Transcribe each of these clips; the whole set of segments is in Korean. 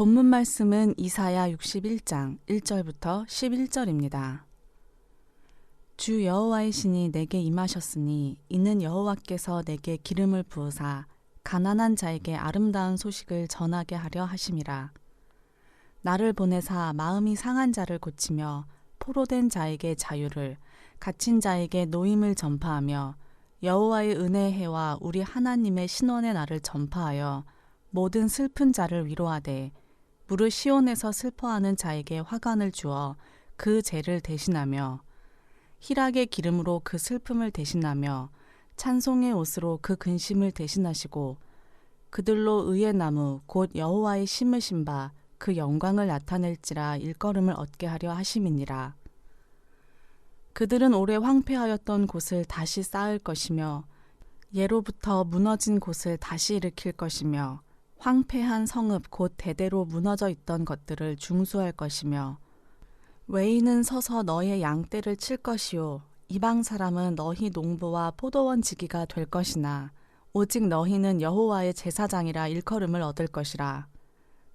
본문 말씀은 이사야 61장 1절부터 11절입니다. 주 여호와의 신이 내게 임하셨으니 이는 여호와께서 내게 기름을 부으사 가난한 자에게 아름다운 소식을 전하게 하려 하심이라. 나를 보내사 마음이 상한 자를 고치며 포로된 자에게 자유를, 갇힌 자에게 노임을 전파하며 여호와의 은혜의 해와 우리 하나님의 신원의 날을 전파하여 모든 슬픈 자를 위로하되 무릇 시온에서 슬퍼하는 자에게 화관을 주어 그 죄를 대신하며 희락의 기름으로 그 슬픔을 대신하며 찬송의 옷으로 그 근심을 대신하시고 그들로 의의 나무 곧 여호와의 심으신 바 그 영광을 나타낼지라 일걸음을 얻게 하려 하심이니라. 그들은 오래 황폐하였던 곳을 다시 쌓을 것이며 예로부터 무너진 곳을 다시 일으킬 것이며 황폐한 성읍 곧 대대로 무너져 있던 것들을 중수할 것이며 외인은 서서 너의 양떼를 칠 것이요 이방 사람은 너희 농부와 포도원 지기가 될 것이나 오직 너희는 여호와의 제사장이라 일컬음을 얻을 것이라.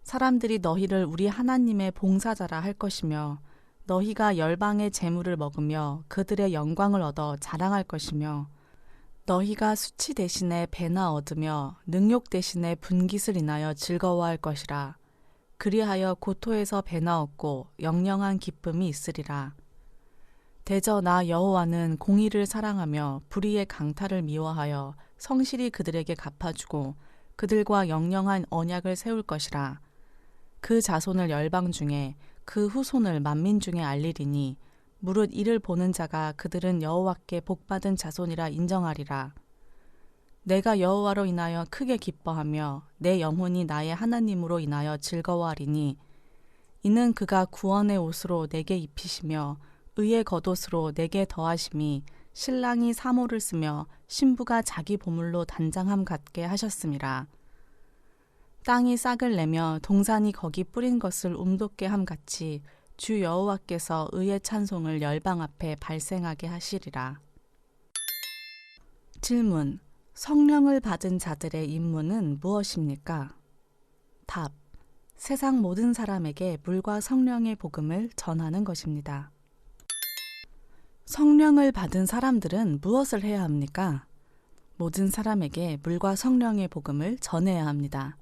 사람들이 너희를 우리 하나님의 봉사자라 할 것이며 너희가 열방의 재물을 먹으며 그들의 영광을 얻어 자랑할 것이며 너희가 수치 대신에 배나 얻으며 능욕 대신에 분깃을 인하여 즐거워할 것이라. 그리하여 고토에서 배나 얻고 영영한 기쁨이 있으리라. 대저 나 여호와는 공의를 사랑하며 불의의 강탈을 미워하여 성실히 그들에게 갚아주고 그들과 영영한 언약을 세울 것이라. 그 자손을 열방 중에 그 후손을 만민 중에 알리리니 무릇 이를 보는 자가 그들은 여호와께 복받은 자손이라 인정하리라. 내가 여호와로 인하여 크게 기뻐하며 내 영혼이 나의 하나님으로 인하여 즐거워하리니 이는 그가 구원의 옷으로 내게 입히시며 의의 겉옷으로 내게 더하심이 신랑이 사모를 쓰며 신부가 자기 보물로 단장함 같게 하셨음이라. 땅이 싹을 내며 동산이 거기 뿌린 것을 움돋게 함 같이 주 여호와께서 의의 찬송을 열방 앞에 발생하게 하시리라. 질문. 성령을 받은 자들의 임무는 무엇입니까? 답. 세상 모든 사람에게 물과 성령의 복음을 전하는 것입니다. 성령을 받은 사람들은 무엇을 해야 합니까? 모든 사람에게 물과 성령의 복음을 전해야 합니다.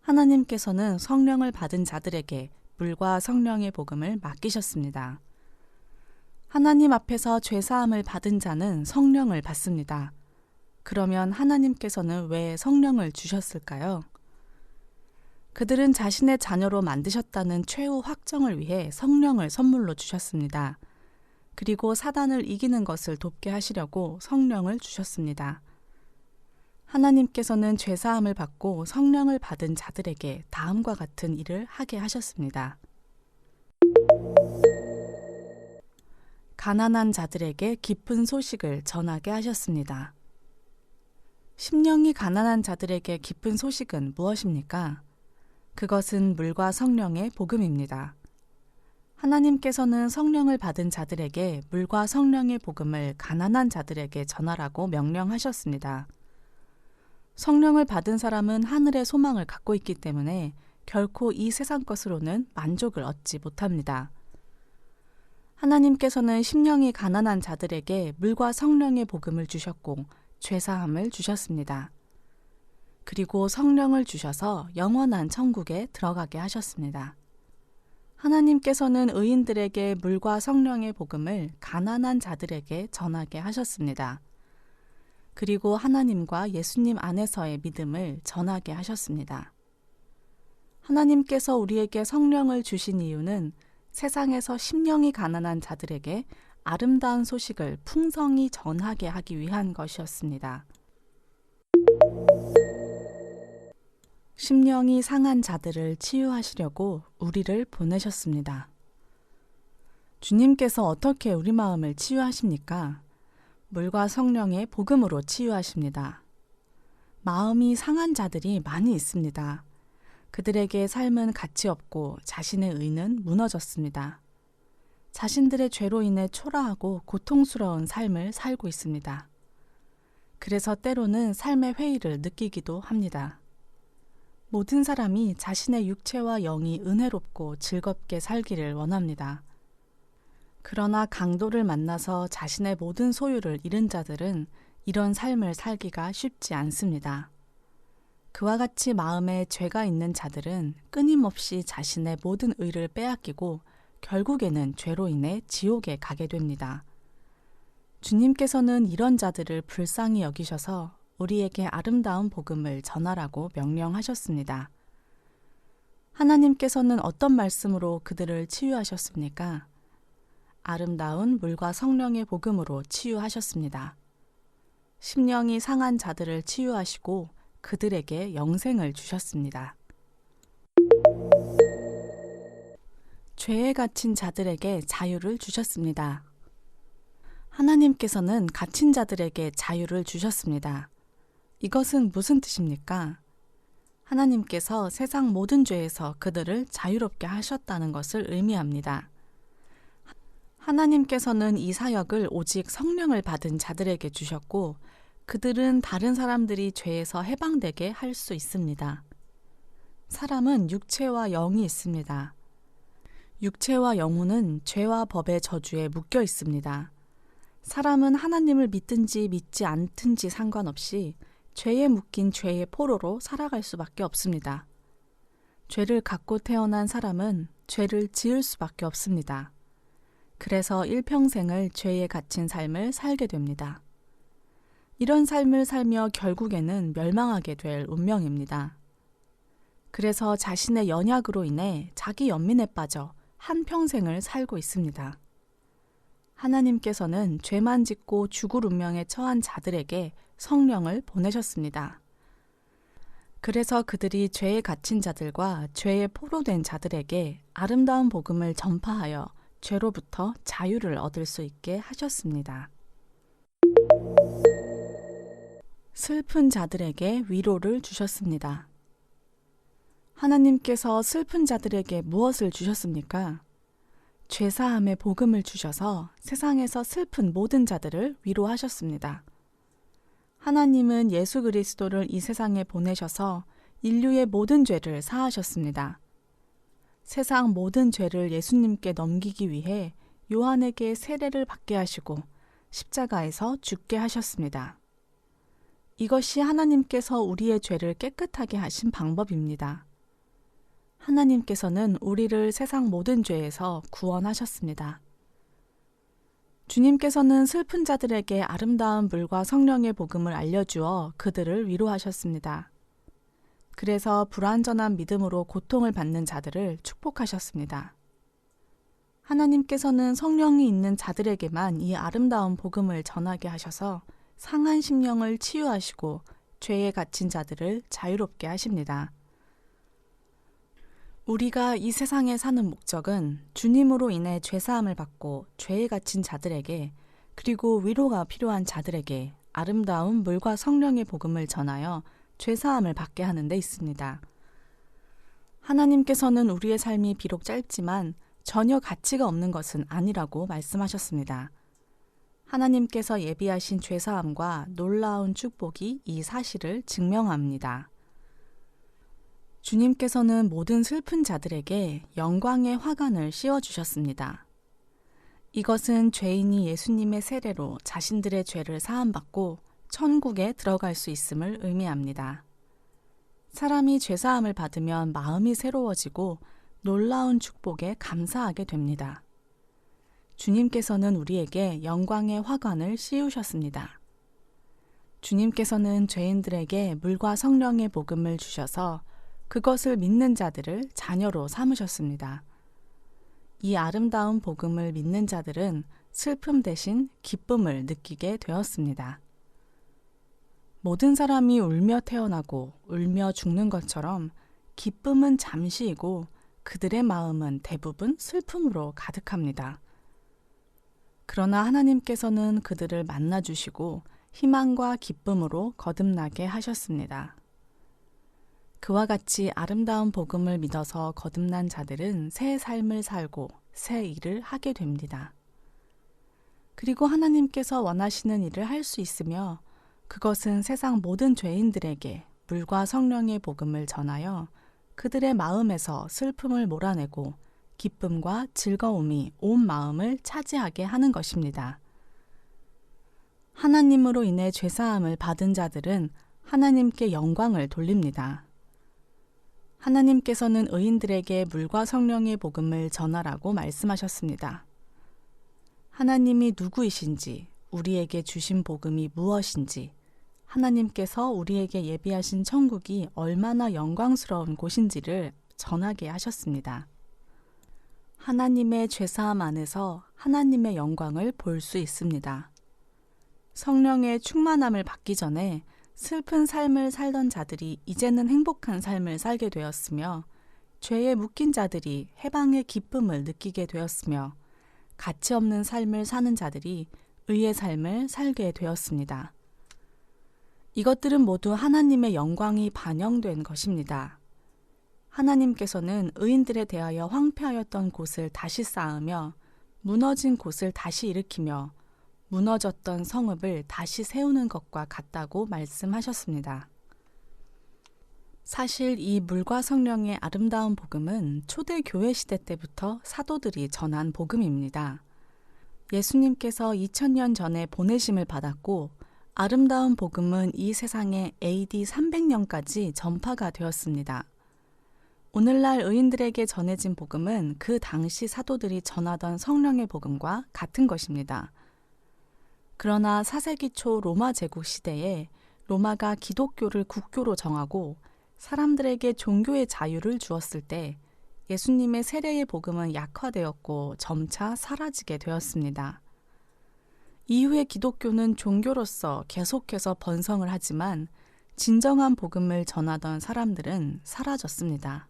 하나님께서는 성령을 받은 자들에게 물과 성령의 복음을 맡기셨습니다. 하나님 앞에서 죄사함을 받은 자는 성령을 받습니다. 그러면 하나님께서는 왜 성령을 주셨을까요? 그들은 자신의 자녀로 만드셨다는 최후 확정을 위해 성령을 선물로 주셨습니다. 그리고 사단을 이기는 것을 돕게 하시려고 성령을 주셨습니다. 하나님께서는 죄사함을 받고 성령을 받은 자들에게 다음과 같은 일을 하게 하셨습니다. 가난한 자들에게 기쁜 소식을 전하게 하셨습니다. 심령이 가난한 자들에게 기쁜 소식은 무엇입니까? 그것은 물과 성령의 복음입니다. 하나님께서는 성령을 받은 자들에게 물과 성령의 복음을 가난한 자들에게 전하라고 명령하셨습니다. 성령을 받은 사람은 하늘의 소망을 갖고 있기 때문에 결코 이 세상 것으로는 만족을 얻지 못합니다. 하나님께서는 심령이 가난한 자들에게 물과 성령의 복음을 주셨고 죄사함을 주셨습니다. 그리고 성령을 주셔서 영원한 천국에 들어가게 하셨습니다. 하나님께서는 의인들에게 물과 성령의 복음을 가난한 자들에게 전하게 하셨습니다. 그리고 하나님과 예수님 안에서의 믿음을 전하게 하셨습니다. 하나님께서 우리에게 성령을 주신 이유는 세상에서 심령이 가난한 자들에게 아름다운 소식을 풍성히 전하게 하기 위한 것이었습니다. 심령이 상한 자들을 치유하시려고 우리를 보내셨습니다. 주님께서 어떻게 우리 마음을 치유하십니까? 물과 성령의 복음으로 치유하십니다. 마음이 상한 자들이 많이 있습니다. 그들에게 삶은 가치 없고 자신의 의는 무너졌습니다. 자신들의 죄로 인해 초라하고 고통스러운 삶을 살고 있습니다. 그래서 때로는 삶의 회의를 느끼기도 합니다. 모든 사람이 자신의 육체와 영이 은혜롭고 즐겁게 살기를 원합니다. 그러나 강도를 만나서 자신의 모든 소유를 잃은 자들은 이런 삶을 살기가 쉽지 않습니다. 그와 같이 마음에 죄가 있는 자들은 끊임없이 자신의 모든 의를 빼앗기고 결국에는 죄로 인해 지옥에 가게 됩니다. 주님께서는 이런 자들을 불쌍히 여기셔서 우리에게 아름다운 복음을 전하라고 명령하셨습니다. 하나님께서는 어떤 말씀으로 그들을 치유하셨습니까? 아름다운 물과 성령의 복음으로 치유하셨습니다. 심령이 상한 자들을 치유하시고 그들에게 영생을 주셨습니다. 죄에 갇힌 자들에게 자유를 주셨습니다. 하나님께서는 갇힌 자들에게 자유를 주셨습니다. 이것은 무슨 뜻입니까? 하나님께서 세상 모든 죄에서 그들을 자유롭게 하셨다는 것을 의미합니다. 하나님께서는 이 사역을 오직 성령을 받은 자들에게 주셨고 그들은 다른 사람들이 죄에서 해방되게 할 수 있습니다. 사람은 육체와 영이 있습니다. 육체와 영혼은 죄와 법의 저주에 묶여 있습니다. 사람은 하나님을 믿든지 믿지 않든지 상관없이 죄에 묶인 죄의 포로로 살아갈 수밖에 없습니다. 죄를 갖고 태어난 사람은 죄를 지을 수밖에 없습니다. 그래서 일평생을 죄에 갇힌 삶을 살게 됩니다. 이런 삶을 살며 결국에는 멸망하게 될 운명입니다. 그래서 자신의 연약으로 인해 자기 연민에 빠져 한평생을 살고 있습니다. 하나님께서는 죄만 짓고 죽을 운명에 처한 자들에게 성령을 보내셨습니다. 그래서 그들이 죄에 갇힌 자들과 죄에 포로된 자들에게 아름다운 복음을 전파하여 죄로부터 자유를 얻을 수 있게 하셨습니다. 슬픈 자들에게 위로를 주셨습니다. 하나님께서 슬픈 자들에게 무엇을 주셨습니까? 죄사함의 복음을 주셔서 세상에서 슬픈 모든 자들을 위로하셨습니다. 하나님은 예수 그리스도를 이 세상에 보내셔서 인류의 모든 죄를 사하셨습니다. 세상 모든 죄를 예수님께 넘기기 위해 요한에게 세례를 받게 하시고 십자가에서 죽게 하셨습니다. 이것이 하나님께서 우리의 죄를 깨끗하게 하신 방법입니다. 하나님께서는 우리를 세상 모든 죄에서 구원하셨습니다. 주님께서는 슬픈 자들에게 아름다운 물과 성령의 복음을 알려주어 그들을 위로하셨습니다. 그래서 불완전한 믿음으로 고통을 받는 자들을 축복하셨습니다. 하나님께서는 성령이 있는 자들에게만 이 아름다운 복음을 전하게 하셔서 상한 심령을 치유하시고 죄에 갇힌 자들을 자유롭게 하십니다. 우리가 이 세상에 사는 목적은 주님으로 인해 죄사함을 받고 죄에 갇힌 자들에게 그리고 위로가 필요한 자들에게 아름다운 물과 성령의 복음을 전하여 죄사함을 받게 하는 데 있습니다. 하나님께서는 우리의 삶이 비록 짧지만 전혀 가치가 없는 것은 아니라고 말씀하셨습니다. 하나님께서 예비하신 죄사함과 놀라운 축복이 이 사실을 증명합니다. 주님께서는 모든 슬픈 자들에게 영광의 화관을 씌워주셨습니다. 이것은 죄인이 예수님의 세례로 자신들의 죄를 사함받고 천국에 들어갈 수 있음을 의미합니다. 사람이 죄사함을 받으면 마음이 새로워지고 놀라운 축복에 감사하게 됩니다. 주님께서는 우리에게 영광의 화관을 씌우셨습니다. 주님께서는 죄인들에게 물과 성령의 복음을 주셔서 그것을 믿는 자들을 자녀로 삼으셨습니다. 이 아름다운 복음을 믿는 자들은 슬픔 대신 기쁨을 느끼게 되었습니다. 모든 사람이 울며 태어나고 울며 죽는 것처럼 기쁨은 잠시이고 그들의 마음은 대부분 슬픔으로 가득합니다. 그러나 하나님께서는 그들을 만나주시고 희망과 기쁨으로 거듭나게 하셨습니다. 그와 같이 아름다운 복음을 믿어서 거듭난 자들은 새 삶을 살고 새 일을 하게 됩니다. 그리고 하나님께서 원하시는 일을 할 수 있으며 그것은 세상 모든 죄인들에게 물과 성령의 복음을 전하여 그들의 마음에서 슬픔을 몰아내고 기쁨과 즐거움이 온 마음을 차지하게 하는 것입니다. 하나님으로 인해 죄사함을 받은 자들은 하나님께 영광을 돌립니다. 하나님께서는 의인들에게 물과 성령의 복음을 전하라고 말씀하셨습니다. 하나님이 누구이신지, 우리에게 주신 복음이 무엇인지, 하나님께서 우리에게 예비하신 천국이 얼마나 영광스러운 곳인지를 전하게 하셨습니다. 하나님의 죄사함 안에서 하나님의 영광을 볼 수 있습니다. 성령의 충만함을 받기 전에 슬픈 삶을 살던 자들이 이제는 행복한 삶을 살게 되었으며, 죄에 묶인 자들이 해방의 기쁨을 느끼게 되었으며, 가치 없는 삶을 사는 자들이 의의 삶을 살게 되었습니다. 이것들은 모두 하나님의 영광이 반영된 것입니다. 하나님께서는 의인들에 대하여 황폐하였던 곳을 다시 쌓으며 무너진 곳을 다시 일으키며 무너졌던 성읍을 다시 세우는 것과 같다고 말씀하셨습니다. 사실 이 물과 성령의 아름다운 복음은 초대교회 시대 때부터 사도들이 전한 복음입니다. 예수님께서 2000년 전에 보내심을 받았고 아름다운 복음은 이 세상에 AD 300년까지 전파가 되었습니다. 오늘날 의인들에게 전해진 복음은 그 당시 사도들이 전하던 성령의 복음과 같은 것입니다. 그러나 4세기 초 로마 제국 시대에 로마가 기독교를 국교로 정하고 사람들에게 종교의 자유를 주었을 때 예수님의 세례의 복음은 약화되었고 점차 사라지게 되었습니다. 이후에 기독교는 종교로서 계속해서 번성을 하지만 진정한 복음을 전하던 사람들은 사라졌습니다.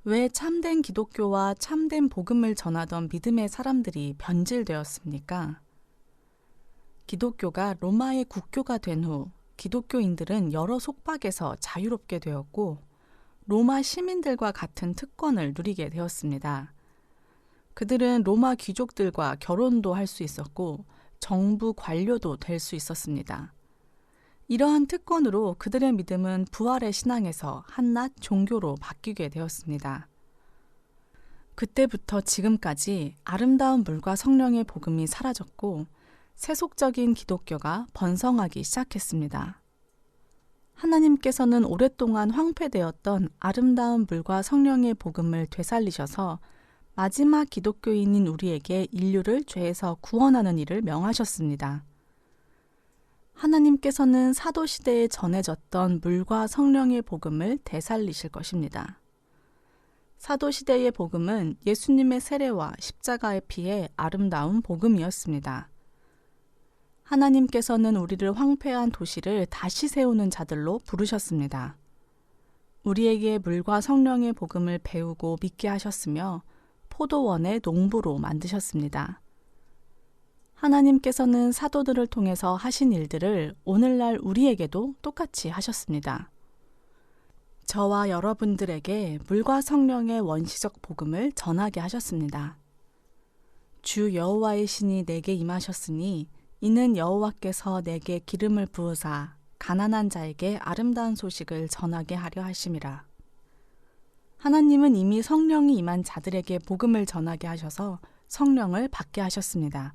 왜 참된 기독교와 참된 복음을 전하던 믿음의 사람들이 변질되었습니까? 기독교가 로마의 국교가 된 후 기독교인들은 여러 속박에서 자유롭게 되었고 로마 시민들과 같은 특권을 누리게 되었습니다. 그들은 로마 귀족들과 결혼도 할 수 있었고 정부 관료도 될 수 있었습니다. 이러한 특권으로 그들의 믿음은 부활의 신앙에서 한낱 종교로 바뀌게 되었습니다. 그때부터 지금까지 아름다운 물과 성령의 복음이 사라졌고 세속적인 기독교가 번성하기 시작했습니다. 하나님께서는 오랫동안 황폐되었던 아름다운 물과 성령의 복음을 되살리셔서 마지막 기독교인인 우리에게 인류를 죄에서 구원하는 일을 명하셨습니다. 하나님께서는 사도시대에 전해졌던 물과 성령의 복음을 되살리실 것입니다. 사도시대의 복음은 예수님의 세례와 십자가의 피의 아름다운 복음이었습니다. 하나님께서는 우리를 황폐한 도시를 다시 세우는 자들로 부르셨습니다. 우리에게 물과 성령의 복음을 배우고 믿게 하셨으며 포도원의 농부로 만드셨습니다. 하나님께서는 사도들을 통해서 하신 일들을 오늘날 우리에게도 똑같이 하셨습니다. 저와 여러분들에게 물과 성령의 원시적 복음을 전하게 하셨습니다. 주 여호와의 신이 내게 임하셨으니 이는 여호와께서 내게 기름을 부으사 가난한 자에게 아름다운 소식을 전하게 하려 하심이라. 하나님은 이미 성령이 임한 자들에게 복음을 전하게 하셔서 성령을 받게 하셨습니다.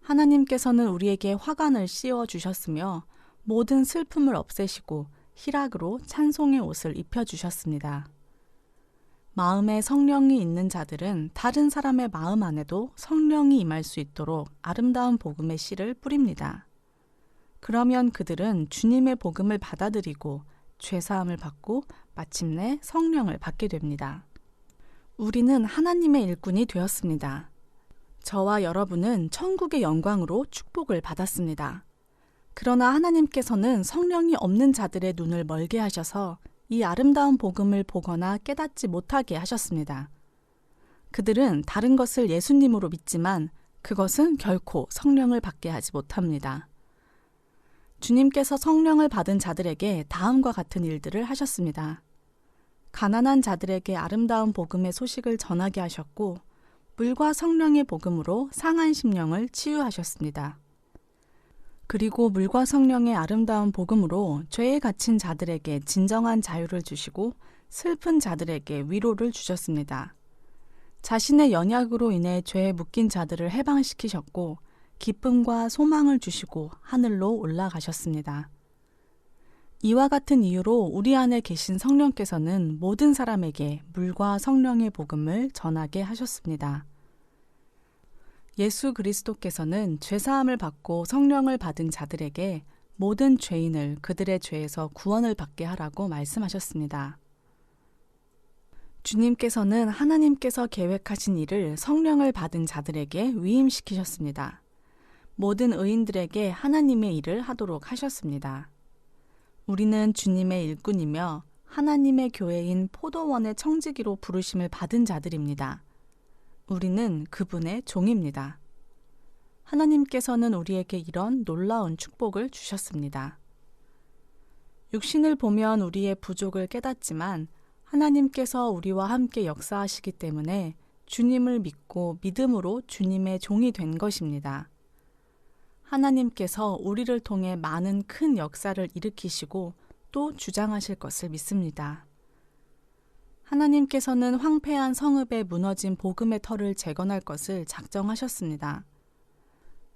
하나님께서는 우리에게 화관을 씌워 주셨으며 모든 슬픔을 없애시고 희락으로 찬송의 옷을 입혀주셨습니다. 마음에 성령이 있는 자들은 다른 사람의 마음 안에도 성령이 임할 수 있도록 아름다운 복음의 씨를 뿌립니다. 그러면 그들은 주님의 복음을 받아들이고 죄사함을 받고 마침내 성령을 받게 됩니다. 우리는 하나님의 일꾼이 되었습니다. 저와 여러분은 천국의 영광으로 축복을 받았습니다. 그러나 하나님께서는 성령이 없는 자들의 눈을 멀게 하셔서 이 아름다운 복음을 보거나 깨닫지 못하게 하셨습니다. 그들은 다른 것을 예수님으로 믿지만 그것은 결코 성령을 받게 하지 못합니다. 주님께서 성령을 받은 자들에게 다음과 같은 일들을 하셨습니다. 가난한 자들에게 아름다운 복음의 소식을 전하게 하셨고 물과 성령의 복음으로 상한 심령을 치유하셨습니다. 그리고 물과 성령의 아름다운 복음으로 죄에 갇힌 자들에게 진정한 자유를 주시고 슬픈 자들에게 위로를 주셨습니다. 자신의 연약으로 인해 죄에 묶인 자들을 해방시키셨고 기쁨과 소망을 주시고 하늘로 올라가셨습니다. 이와 같은 이유로 우리 안에 계신 성령께서는 모든 사람에게 물과 성령의 복음을 전하게 하셨습니다. 예수 그리스도께서는 죄사함을 받고 성령을 받은 자들에게 모든 죄인을 그들의 죄에서 구원을 받게 하라고 말씀하셨습니다. 주님께서는 하나님께서 계획하신 일을 성령을 받은 자들에게 위임시키셨습니다. 모든 의인들에게 하나님의 일을 하도록 하셨습니다. 우리는 주님의 일꾼이며 하나님의 교회인 포도원의 청지기로 부르심을 받은 자들입니다. 우리는 그분의 종입니다. 하나님께서는 우리에게 이런 놀라운 축복을 주셨습니다. 육신을 보면 우리의 부족을 깨닫지만 하나님께서 우리와 함께 역사하시기 때문에 주님을 믿고 믿음으로 주님의 종이 된 것입니다. 하나님께서 우리를 통해 많은 큰 역사를 일으키시고 또 주장하실 것을 믿습니다. 하나님께서는 황폐한 성읍에 무너진 복음의 터를 재건할 것을 작정하셨습니다.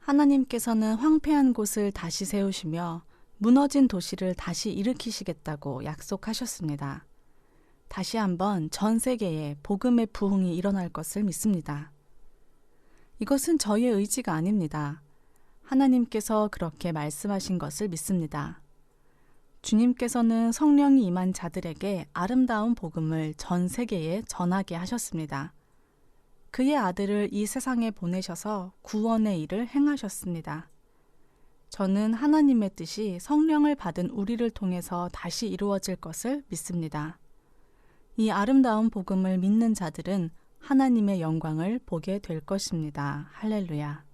하나님께서는 황폐한 곳을 다시 세우시며 무너진 도시를 다시 일으키시겠다고 약속하셨습니다. 다시 한번 전 세계에 복음의 부흥이 일어날 것을 믿습니다. 이것은 저희의 의지가 아닙니다. 하나님께서 그렇게 말씀하신 것을 믿습니다. 주님께서는 성령이 임한 자들에게 아름다운 복음을 전 세계에 전하게 하셨습니다. 그의 아들을 이 세상에 보내셔서 구원의 일을 행하셨습니다. 저는 하나님의 뜻이 성령을 받은 우리를 통해서 다시 이루어질 것을 믿습니다. 이 아름다운 복음을 믿는 자들은 하나님의 영광을 보게 될 것입니다. 할렐루야.